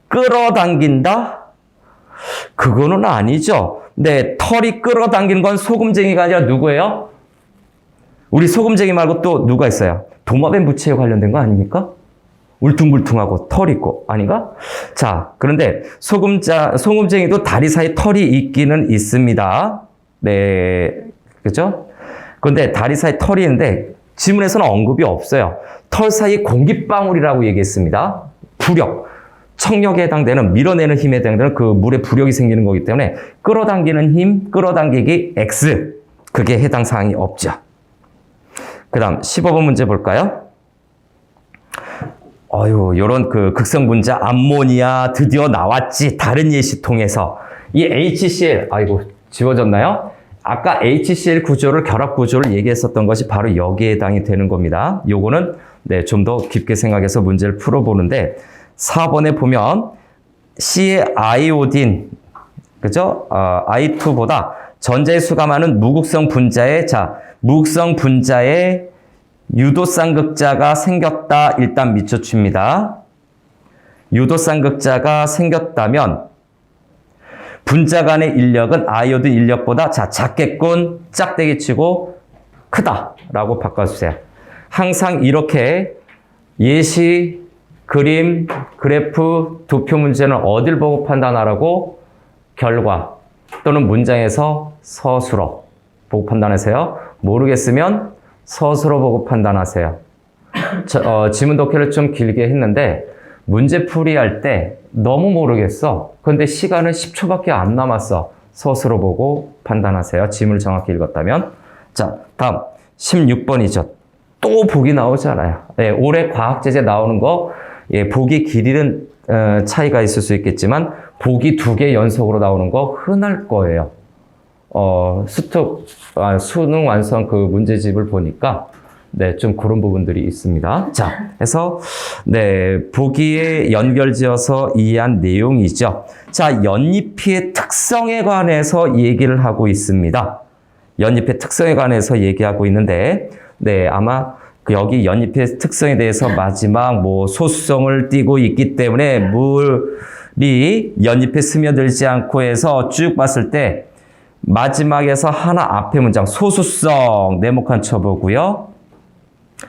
끌어당긴다? 그거는 아니죠. 네, 털이 끌어당기는 건 소금쟁이가 아니라 누구예요? 우리 소금쟁이 말고 또 누가 있어요? 도마뱀 부채에 관련된 거 아닙니까? 울퉁불퉁하고 털 있고 아닌가? 자, 그런데 소금쟁이도 다리 사이에 털이 있기는 있습니다. 네, 그죠? 그런데 다리 사이에 털이 있는데 지문에서는 언급이 없어요. 털 사이 공기방울이라고 얘기했습니다. 부력, 청력에 해당되는 밀어내는 힘에 해당되는 그 물에 부력이 생기는 거기 때문에 끌어당기는 힘, 끌어당기기 X 그게 해당 사항이 없죠. 그 다음 15번 문제 볼까요? 요런 그 극성 분자 암모니아 드디어 나왔지. 다른 예시 통해서. 이 HCl, 지워졌나요? 아까 HCl 구조를, 결합 구조를 얘기했었던 것이 바로 여기에 해당이 되는 겁니다. 요거는 네, 좀 더 깊게 생각해서 문제를 풀어보는데 4번에 보면 C의 아이오딘, 그죠? I2보다 전자의 수가 많은 무극성 분자의, 무극성 분자의 유도 쌍극자가 생겼다. 일단 밑줄칩니다. 유도 쌍극자가 생겼다면 분자 간의 인력은 아이오드 인력보다 작겠군, 짝대기 치고 크다라고 바꿔주세요. 항상 이렇게 예시, 그림, 그래프, 도표 문제는 어딜 보고 판단하라고? 결과 또는 문장에서 서술어 보고 판단하세요. 모르겠으면 서술어 보고 판단하세요. 지문 독해를 좀 길게 했는데 문제 풀이할 때 너무 모르겠어. 그런데 시간은 10초밖에 안 남았어. 서술어 보고 판단하세요. 지문을 정확히 읽었다면. 자, 다음 16번이죠. 또 보기 나오잖아요. 네, 올해 과학제재 나오는 거 보기 길이는 차이가 있을 수 있겠지만 보기 2개 연속으로 나오는 거 흔할 거예요. 수능 완성 그 문제집을 보니까 네, 좀 그런 부분들이 있습니다. 자, 그래서 네, 보기에 연결지어서 이해한 내용이죠. 자, 연잎의 특성에 관해서 얘기를 하고 있습니다. 연잎의 특성에 관해서 얘기하고 있는데 네, 아마 여기 연잎의 특성에 대해서 마지막 소수성을 띠고 있기 때문에 물이 연잎에 스며들지 않고 해서 쭉 봤을 때 마지막에서 하나 앞에 문장 소수성 네모칸 쳐보고요.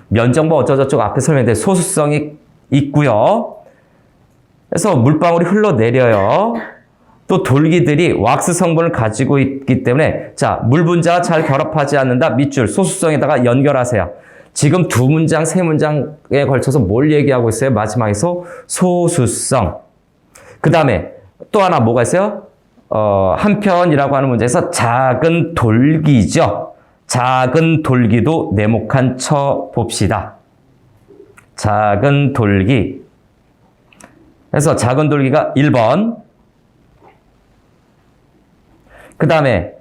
면적뭐 어쩌저쩌고 앞에 설명인데 소수성이 있고요. 그래서 물방울이 흘러내려요. 또 돌기들이 왁스 성분을 가지고 있기 때문에 자, 물 분자와 잘 결합하지 않는다. 밑줄 소수성에다가 연결하세요. 지금 2문장, 3문장에 걸쳐서 뭘 얘기하고 있어요? 마지막에서 소수성. 그 다음에 또 하나 뭐가 있어요? 한편이라고 하는 문제에서 작은 돌기죠. 작은 돌기도 네모칸 쳐 봅시다. 작은 돌기. 그래서 작은 돌기가 1번. 그 다음에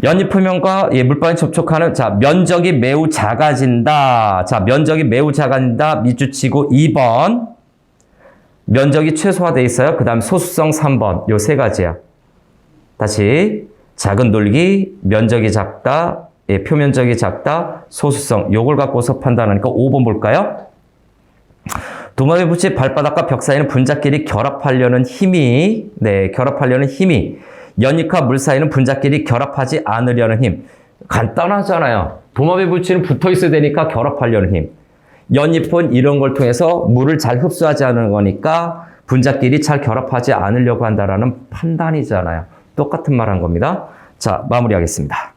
연잎 표면과 물방울이 접촉하는, 자, 면적이 매우 작아진다. 자, 면적이 매우 작아진다. 밑줄치고 2번. 면적이 최소화되어 있어요. 그 다음 소수성 3번. 요 세 가지야. 다시. 작은 돌기, 면적이 작다, 표면적이 작다, 소수성. 요걸 갖고서 판단하니까 5번 볼까요? 도마뱀 부치 발바닥과 벽 사이는 분자끼리 결합하려는 힘이, 결합하려는 힘이, 연잎과 물 사이는 분자끼리 결합하지 않으려는 힘. 간단하잖아요. 도마뱀 부치는 붙어 있어야 되니까 결합하려는 힘. 연잎은 이런 걸 통해서 물을 잘 흡수하지 않는 거니까 분자끼리 잘 결합하지 않으려고 한다라는 판단이잖아요. 똑같은 말 한 겁니다. 자, 마무리하겠습니다.